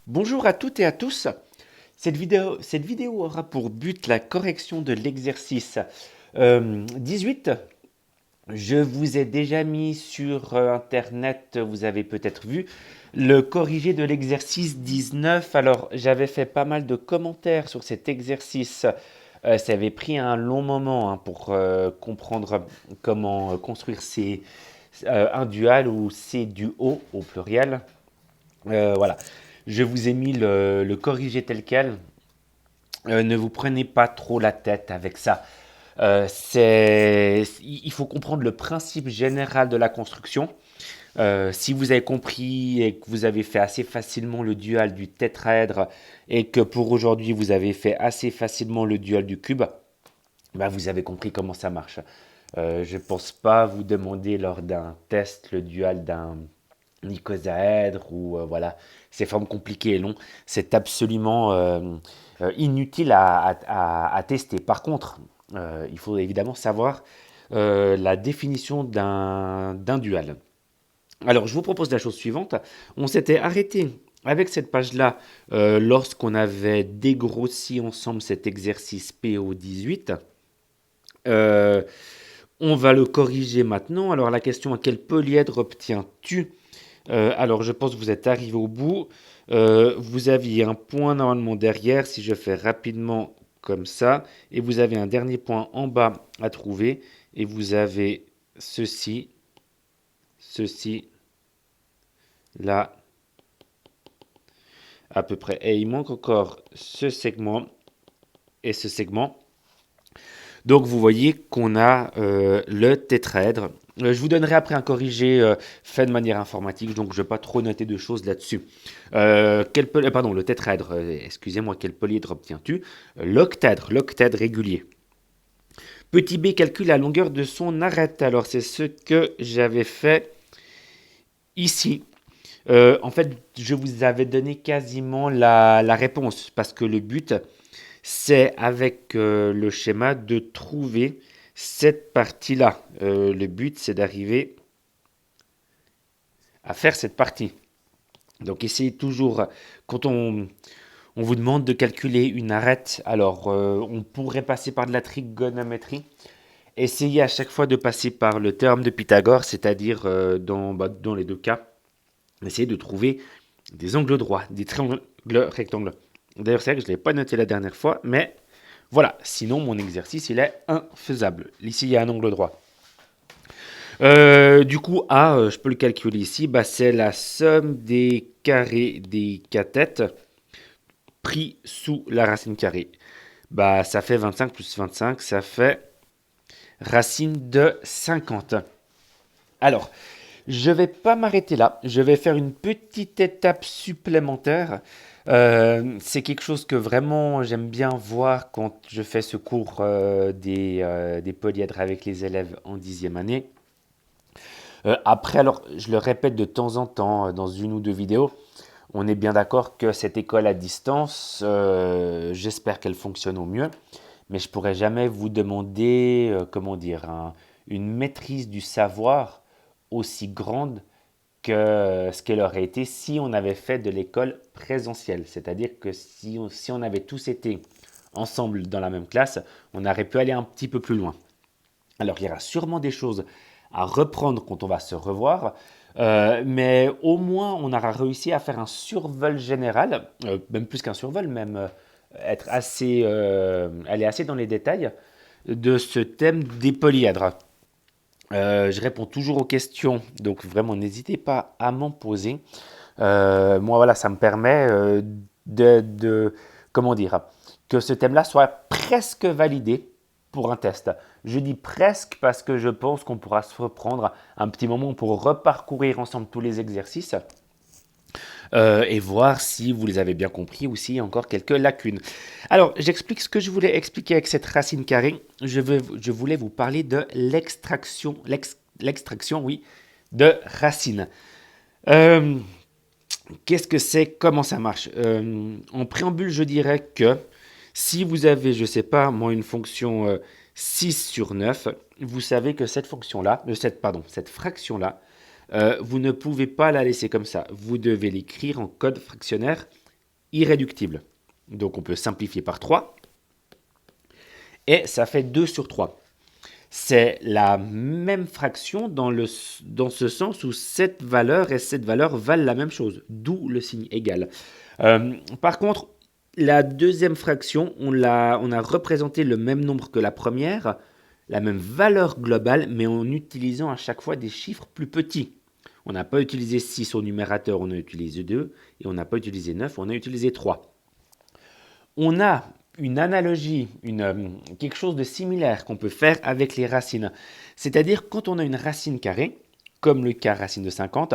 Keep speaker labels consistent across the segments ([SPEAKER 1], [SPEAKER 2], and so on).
[SPEAKER 1] Bonjour à toutes et à tous. Cette vidéo aura pour but la correction de l'exercice 18. Je vous ai déjà mis sur Internet, vous avez peut-être vu, le corrigé de l'exercice 19. Alors, j'avais fait pas mal de commentaires sur cet exercice. Ça avait pris un long moment pour comprendre comment construire un dual ou ces duos au pluriel. Voilà. Je vous ai mis le corrigé tel quel. Ne vous prenez pas trop la tête avec ça. Il faut comprendre le principe général de la construction. Si vous avez compris et que vous avez fait assez facilement le dual du tétraèdre et que pour aujourd'hui vous avez fait assez facilement le dual du cube, bah vous avez compris comment ça marche. Je ne pense pas vous demander lors d'un test le dual d'un icosaèdre ou voilà, ces formes compliquées et longues, c'est absolument inutile à tester. Par contre, il faut évidemment savoir la définition d'un dual. Alors, je vous propose la chose suivante. On s'était arrêté avec cette page-là lorsqu'on avait dégrossi ensemble cet exercice PO18. Euh, on va le corriger maintenant. Alors, la question, à quel polyèdre obtiens-tu alors, je pense que vous êtes arrivé au bout. Vous aviez un point normalement derrière, si je fais rapidement comme ça, et vous avez un dernier point en bas à trouver, et vous avez ceci, ceci, là, à peu près. Et il manque encore ce segment et ce segment. Donc vous voyez qu'on a le tétraèdre. Je vous donnerai après un corrigé fait de manière informatique, donc je ne vais pas trop noter de choses là-dessus. Pardon, le tétraèdre, excusez-moi, quel polyèdre obtiens-tu? L'octaèdre régulier. Petit b calcule la longueur de son arête. Alors c'est ce que j'avais fait ici. En fait, je vous avais donné quasiment la réponse, parce que le but, c'est avec le schéma de trouver cette partie-là. Le but, c'est d'arriver à faire cette partie. Donc essayez toujours, quand on vous demande de calculer une arête, alors on pourrait passer par de la trigonométrie. Essayez à chaque fois de passer par le théorème de Pythagore, c'est-à-dire dans les deux cas, essayez de trouver des angles droits, des triangles rectangles. D'ailleurs, c'est vrai que je ne l'ai pas noté la dernière fois, mais voilà, sinon mon exercice il est infaisable. Ici il y a un angle droit. Du coup, A, je peux le calculer ici, bah, c'est la somme des carrés des cathètes pris sous la racine carrée. Bah, ça fait 25 plus 25, ça fait racine de 50. Alors, je vais pas m'arrêter là, je vais faire une petite étape supplémentaire. C'est quelque chose que vraiment j'aime bien voir quand je fais ce cours des polyèdres avec les élèves en 10e année. Après, alors, je le répète de temps en temps dans une ou deux vidéos, on est bien d'accord que cette école à distance, j'espère qu'elle fonctionne au mieux, mais je pourrais jamais vous demander, comment dire, une maîtrise du savoir aussi grande que ce qu'elle aurait été si on avait fait de l'école présentielle. C'est-à-dire que si on avait tous été ensemble dans la même classe, on aurait pu aller un petit peu plus loin. Alors, il y aura sûrement des choses à reprendre quand on va se revoir, mais au moins, on aura réussi à faire un survol général, même plus qu'un survol, même aller assez dans les détails de ce thème des polyèdres. Je réponds toujours aux questions, donc vraiment n'hésitez pas à m'en poser. Moi, voilà, ça me permet comment dire, que ce thème-là soit presque validé pour un test. Je dis presque parce que je pense qu'on pourra se reprendre un petit moment pour reparcourir ensemble tous les exercices et voir si vous les avez bien compris ou s'il y a encore quelques lacunes. Alors, j'explique ce que je voulais expliquer avec cette racine carrée. Je voulais vous parler de l'extraction, oui, de racines. Euh, Qu'est-ce que c'est? Comment ça marche? En préambule, je dirais que si vous avez, je ne sais pas, moi, une fonction 6 sur 9, vous savez que cette fonction-là, cette fraction-là, vous ne pouvez pas la laisser comme ça. Vous devez l'écrire en code fractionnaire irréductible. Donc on peut simplifier par 3 et ça fait 2 sur 3. C'est la même fraction dans ce sens où cette valeur et cette valeur valent la même chose, d'où le signe égal. Par contre, la deuxième fraction, on a représenté le même nombre que la première, la même valeur globale, mais en utilisant à chaque fois des chiffres plus petits. On n'a pas utilisé 6 au numérateur, on a utilisé 2, et on n'a pas utilisé 9, on a utilisé 3. On a une analogie, quelque chose de similaire qu'on peut faire avec les racines. C'est-à-dire quand on a une racine carrée, comme le cas racine de 50,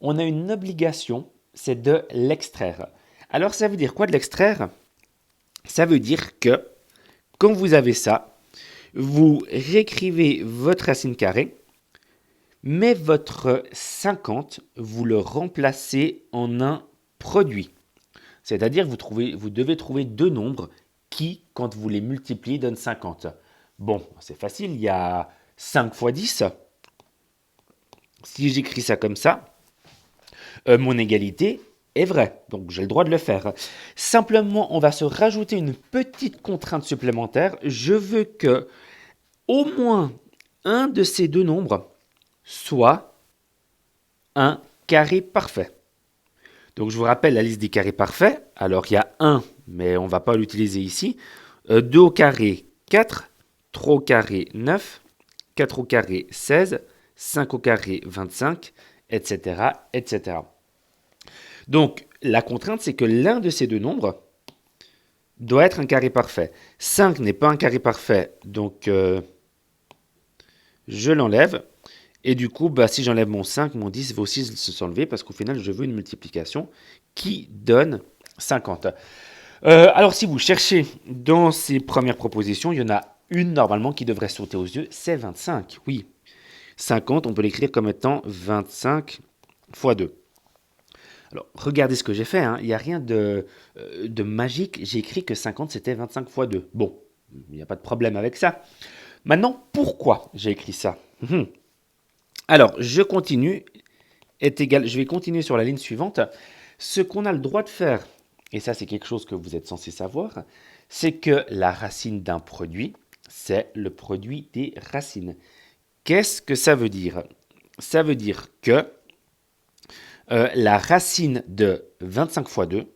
[SPEAKER 1] on a une obligation, c'est de l'extraire. Alors ça veut dire quoi de l'extraire? Ça veut dire que quand vous avez ça, vous réécrivez votre racine carrée, mais votre 50, vous le remplacez en un produit. C'est-à-dire vous devez trouver deux nombres qui, quand vous les multipliez, donnent 50. Bon, c'est facile, il y a 5 fois 10. Si j'écris ça comme ça, mon égalité est vraie, donc j'ai le droit de le faire. Simplement, on va se rajouter une petite contrainte supplémentaire. Je veux que au moins un de ces deux nombres soit un carré parfait. Donc je vous rappelle la liste des carrés parfaits. Alors il y a 1, mais on ne va pas l'utiliser ici. 2 au carré, 4. 3 au carré, 9. 4 au carré, 16. 5 au carré, 25, etc. etc. Donc la contrainte, c'est que l'un de ces deux nombres doit être un carré parfait. 5 n'est pas un carré parfait, donc je l'enlève. Et du coup, si j'enlève mon 5, mon 10 va aussi s'enlever parce qu'au final, je veux une multiplication qui donne 50. Alors, si vous cherchez dans ces premières propositions, il y en a une normalement qui devrait sauter aux yeux, c'est 25. Oui, 50, on peut l'écrire comme étant 25 fois 2. Alors, regardez ce que j'ai fait, hein. Il n'y a rien de magique. J'ai écrit que 50, c'était 25 fois 2. Bon, il n'y a pas de problème avec ça. Maintenant, pourquoi j'ai écrit ça? Alors, je continue, je vais continuer sur la ligne suivante. Ce qu'on a le droit de faire, et ça c'est quelque chose que vous êtes censé savoir, c'est que la racine d'un produit, c'est le produit des racines. Qu'est-ce que ça veut dire? Ça veut dire que la racine de 25 fois 2,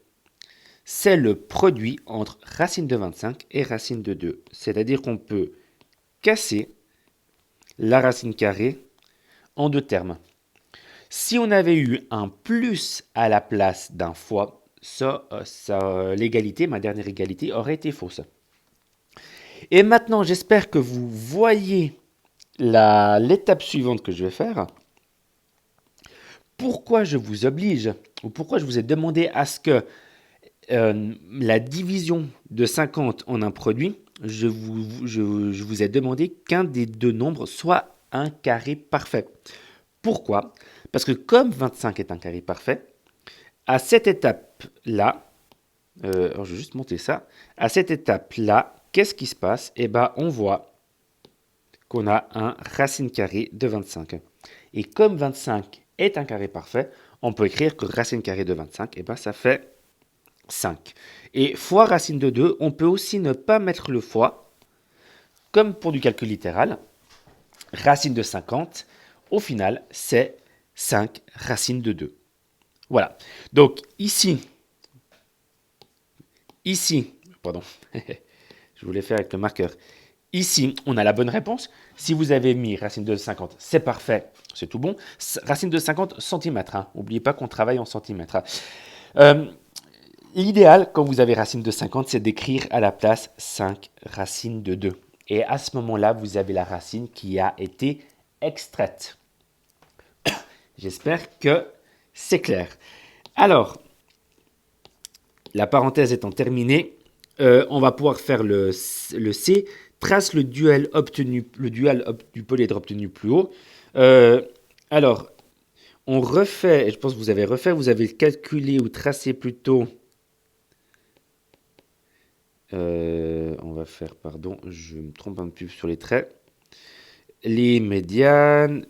[SPEAKER 1] c'est le produit entre racine de 25 et racine de 2. C'est-à-dire qu'on peut casser la racine carrée en deux termes. Si on avait eu un plus à la place d'un fois, l'égalité, ma dernière égalité, aurait été fausse. Et maintenant, j'espère que vous voyez l'étape suivante que je vais faire. Pourquoi je vous oblige, ou pourquoi je vous ai demandé à ce que la division de 50 en un produit, je vous ai demandé qu'un des deux nombres soit un carré parfait. Pourquoi? Parce que comme 25 est un carré parfait, à cette étape-là, je vais juste monter ça, à cette étape-là, qu'est-ce qui se passe? Eh bien, on voit qu'on a un racine carrée de 25. Et comme 25 est un carré parfait, on peut écrire que racine carrée de 25, eh ben, ça fait 5. Et fois racine de 2, on peut aussi ne pas mettre le fois, comme pour du calcul littéral. Racine de 50, au final, c'est 5 racines de 2. Voilà. Donc ici, pardon, je voulais faire avec le marqueur. Ici, on a la bonne réponse. Si vous avez mis racine de 50, c'est parfait, c'est tout bon. Racine de 50 cm. N'oubliez pas qu'on travaille en centimètres. L'idéal, quand vous avez racine de 50, c'est d'écrire à la place 5 racines de 2. Et à ce moment-là, vous avez la racine qui a été extraite. J'espère que c'est clair. Alors, la parenthèse étant terminée, on va pouvoir faire le C. Trace le duel du polyèdre obtenu plus haut. Alors, on refait, et je pense que vous avez calculé ou tracé plutôt. On va faire, pardon, je me trompe un peu sur les traits. Les médianes,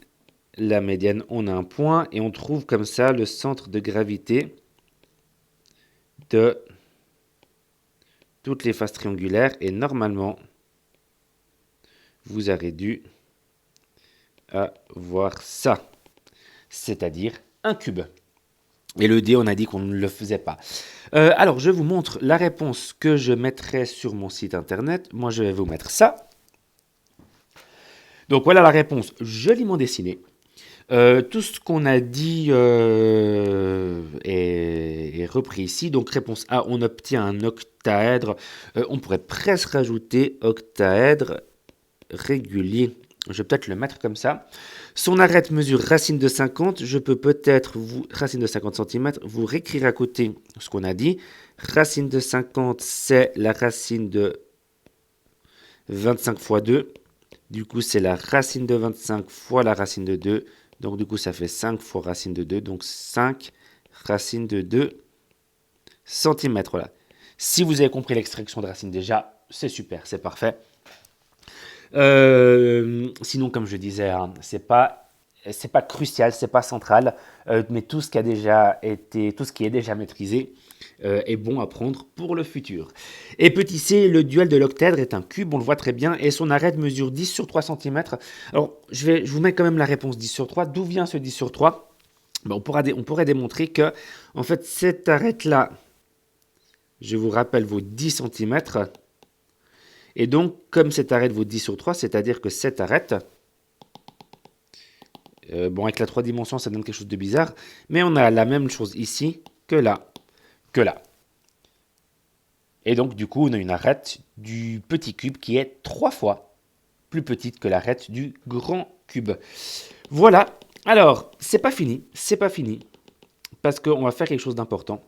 [SPEAKER 1] la médiane, on a un point et on trouve comme ça le centre de gravité de toutes les faces triangulaires et normalement, vous aurez dû avoir ça, c'est-à-dire un cube. Et le dé, on a dit qu'on ne le faisait pas. Alors, je vous montre la réponse que je mettrai sur mon site internet. Moi, je vais vous mettre ça. Donc, voilà la réponse joliment dessinée. Tout ce qu'on a dit est repris ici. Donc, réponse A, on obtient un octaèdre. On pourrait presque rajouter octaèdre régulier. Je vais peut-être le mettre comme ça. Son arête mesure racine de 50. Je peux peut-être, racine de 50 cm, vous réécrire à côté ce qu'on a dit. Racine de 50, c'est la racine de 25 fois 2. Du coup, c'est la racine de 25 fois la racine de 2. Donc, du coup, ça fait 5 fois racine de 2. Donc, 5 racine de 2 cm. Voilà. Si vous avez compris l'extraction de racine déjà, c'est super, c'est parfait. Sinon, comme je disais, hein, c'est pas crucial, c'est pas central, mais tout ce qui est déjà maîtrisé est bon à prendre pour le futur. Et petit c, le duel de l'octaèdre est un cube, on le voit très bien, et son arête mesure 10 sur 3 cm. Alors, je vous mets quand même la réponse 10 sur 3. D'où vient ce 10 sur 3? Ben, on pourrait démontrer que, en fait, cette arête-là, je vous rappelle vos 10 cm. Et donc, comme cette arête vaut 10 sur 3, c'est-à-dire que cette arête, bon, avec la 3 dimensions, ça donne quelque chose de bizarre, mais on a la même chose ici que là, que là. Et donc, du coup, on a une arête du petit cube qui est 3 fois plus petite que l'arête du grand cube. Voilà. Alors, c'est pas fini, parce qu'on va faire quelque chose d'important.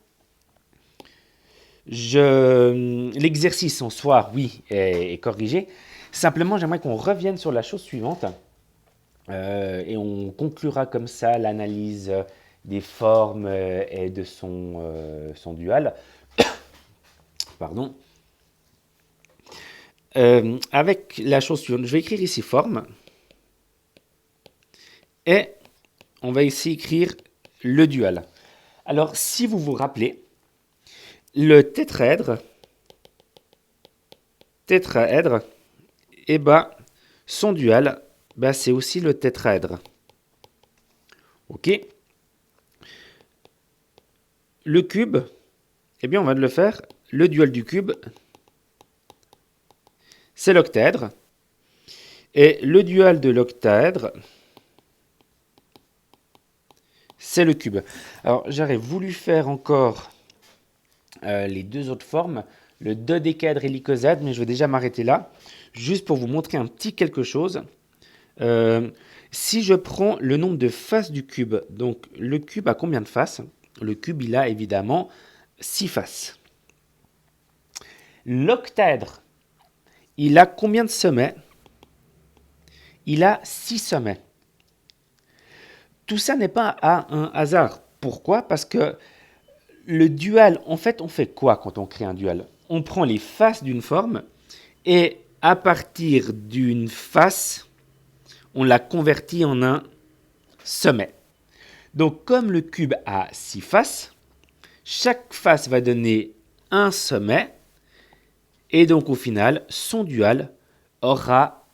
[SPEAKER 1] L'exercice en soi, oui, est corrigé. Simplement, j'aimerais qu'on revienne sur la chose suivante. Et on conclura comme ça l'analyse des formes et de son dual. Pardon. Avec la chose suivante, je vais écrire ici forme. Et on va ici écrire le dual. Alors, si vous vous rappelez, le tétraèdre, eh ben, son dual, ben, c'est aussi le tétraèdre. Ok. Le cube, eh bien, on va le faire. Le dual du cube, c'est l'octaèdre. Et le dual de l'octaèdre, c'est le cube. Alors, j'aurais voulu faire encore les deux autres formes, le dodécaèdre et l'icosèdre, mais je vais déjà m'arrêter là, juste pour vous montrer un petit quelque chose. Si je prends le nombre de faces du cube, donc le cube a combien de faces? Le cube, il a évidemment 6 faces. L'octaèdre, il a combien de sommets? Il a 6 sommets. Tout ça n'est pas à un hasard. Pourquoi? Parce que le dual, en fait, on fait quoi quand on crée un dual? On prend les faces d'une forme et à partir d'une face, on la convertit en un sommet. Donc, comme le cube a 6 faces, chaque face va donner un sommet. Et donc, au final, son dual aura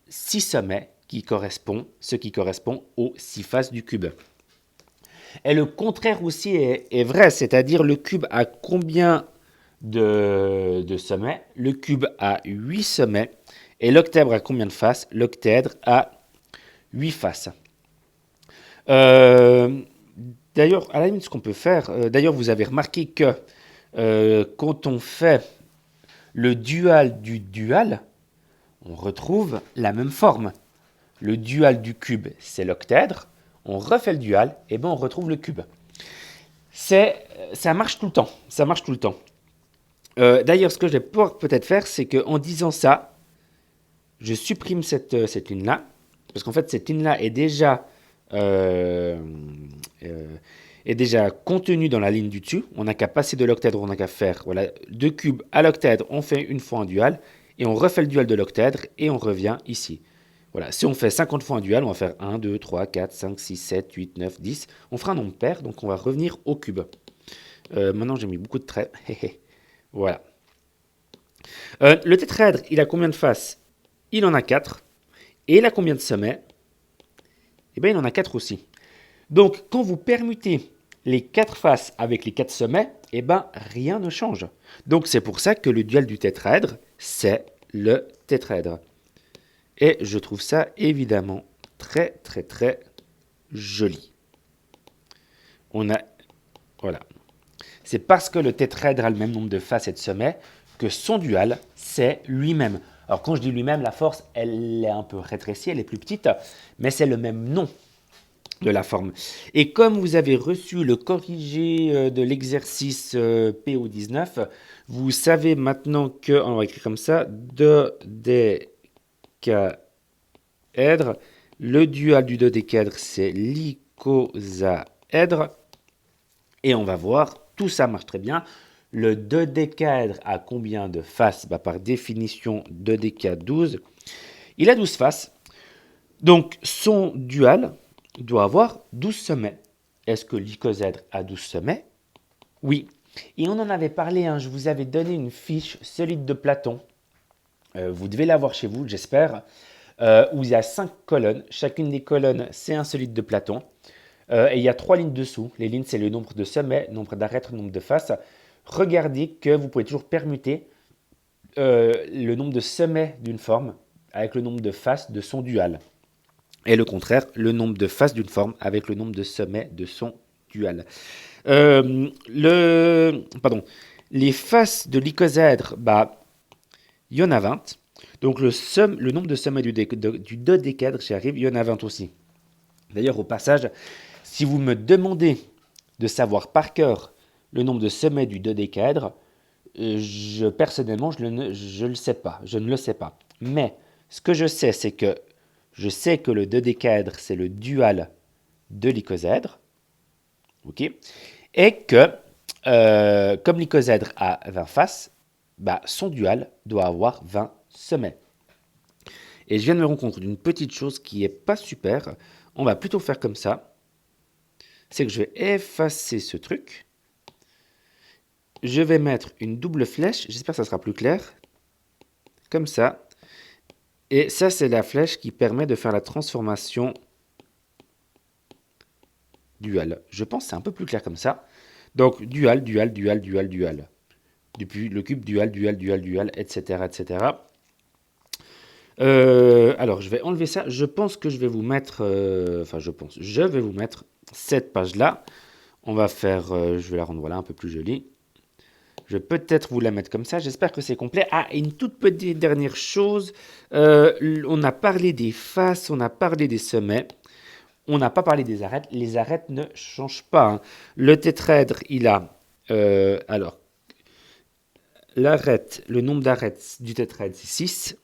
[SPEAKER 1] 6 sommets, ce qui correspond aux 6 faces du cube. Et le contraire aussi est vrai, c'est-à-dire le cube a combien de sommets? Le cube a 8 sommets. Et l'octaèdre a combien de faces? L'octaèdre a 8 faces. D'ailleurs, à la limite, ce qu'on peut faire, d'ailleurs, vous avez remarqué que quand on fait le dual du dual, on retrouve la même forme. Le dual du cube, c'est l'octaèdre. On refait le dual, et ben on retrouve le cube. Ça marche tout le temps. Ça marche tout le temps. D'ailleurs, ce que je vais pouvoir peut-être faire, c'est qu'en disant ça, je supprime cette ligne-là, parce qu'en fait, cette ligne-là est déjà contenue dans la ligne du dessus. On n'a qu'à passer de l'octaèdre, on n'a qu'à faire voilà, de cube à l'octaèdre, on fait une fois un dual, et on refait le dual de l'octaèdre, et on revient ici. Voilà, si on fait 50 fois un dual, on va faire 1, 2, 3, 4, 5, 6, 7, 8, 9, 10. On fera un nombre pair, donc on va revenir au cube. Maintenant, j'ai mis beaucoup de traits. Voilà. Le tétraèdre, il a combien de faces? Il en a 4. Et il a combien de sommets? Eh bien, il en a 4 aussi. Donc, quand vous permutez les 4 faces avec les 4 sommets, eh ben, rien ne change. Donc, c'est pour ça que le dual du tétraèdre, c'est le tétraèdre. Et je trouve ça évidemment très, très, très joli. Voilà. C'est parce que le tétraèdre a le même nombre de faces et de sommets que son dual, c'est lui-même. Alors quand je dis lui-même, la force, elle est un peu rétrécie, elle est plus petite, mais c'est le même nom de la forme. Et comme vous avez reçu le corrigé de l'exercice PO19, vous savez maintenant que, on va écrire comme ça, dodécaèdre, le dual du dodécaèdre, c'est l'icosaèdre. Et on va voir, tout ça marche très bien. Le dodécaèdre a combien de faces? Par définition, dodécaèdre 12. Il a 12 faces. Donc, son dual doit avoir 12 sommets. Est-ce que l'icosaèdre a 12 sommets? Oui. Et on en avait parlé, je vous avais donné une fiche solide de Platon. Vous devez l'avoir chez vous, j'espère. Où il y a 5 colonnes. Chacune des colonnes, c'est un solide de Platon. Et il y a 3 lignes dessous. Les lignes, c'est le nombre de sommets, nombre d'arêtes, nombre de faces. Regardez que vous pouvez toujours permuter le nombre de sommets d'une forme avec le nombre de faces de son dual. Et le contraire, le nombre de faces d'une forme avec le nombre de sommets de son dual. Les faces de l'icosaèdre, il y en a 20. Donc le nombre de sommets du dodécaèdre, j'y arrive, il y en a 20 aussi. D'ailleurs, au passage, si vous me demandez de savoir par cœur le nombre de sommets du dodécaèdre, personnellement, je ne le sais pas. Je ne le sais pas. Mais ce que je sais, c'est que je sais que le dodécaèdre, c'est le dual de l'icosaèdre. Ok. Et que, comme l'icosaèdre a 20 faces, son dual doit avoir 20 sommets. Et je viens de me rendre compte d'une petite chose qui n'est pas super. On va plutôt faire comme ça. C'est que je vais effacer ce truc. Je vais mettre une double flèche. J'espère que ça sera plus clair. Comme ça. Et ça, c'est la flèche qui permet de faire la transformation dual. Je pense que c'est un peu plus clair comme ça. Donc, dual, dual, dual, dual, dual. Depuis le cube, dual, dual, dual, dual, etc., etc. Alors, je vais enlever ça. Je pense que je vais vous mettre... je vais vous mettre cette page-là. On va faire... je vais la rendre un peu plus jolie. Je vais peut-être vous la mettre comme ça. J'espère que c'est complet. Ah, et une toute petite dernière chose. On a parlé des faces, on a parlé des sommets. On n'a pas parlé des arêtes. Les arêtes ne changent pas. Le tétraèdre, il a... l'arête, le nombre d'arêtes du tétraèdre, c'est 6.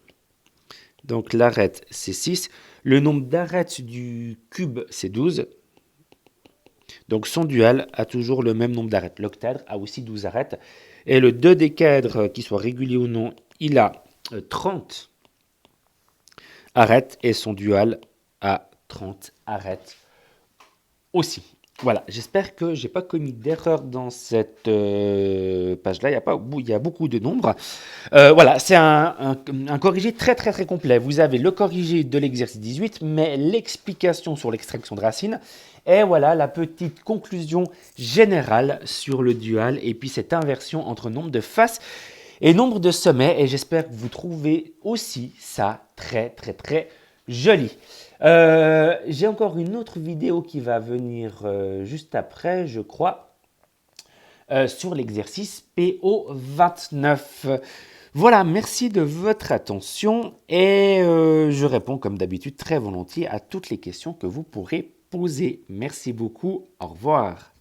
[SPEAKER 1] Donc l'arête, c'est 6. Le nombre d'arêtes du cube, c'est 12. Donc son dual a toujours le même nombre d'arêtes. L'octaèdre a aussi 12 arêtes. Et le dodécaèdre, qu'il soit régulier ou non, il a 30 arêtes. Et son dual a 30 arêtes aussi. Voilà, j'espère que j'ai pas commis d'erreur dans cette page-là. Il y a beaucoup de nombres. Voilà, c'est un corrigé très très très complet. Vous avez le corrigé de l'exercice 18, mais l'explication sur l'extraction de racines. Et voilà la petite conclusion générale sur le dual et puis cette inversion entre nombre de faces et nombre de sommets. Et j'espère que vous trouvez aussi ça très très très joli. J'ai encore une autre vidéo qui va venir juste après, je crois, sur l'exercice PO29. Voilà, merci de votre attention et je réponds comme d'habitude très volontiers à toutes les questions que vous pourrez poser. Merci beaucoup, au revoir.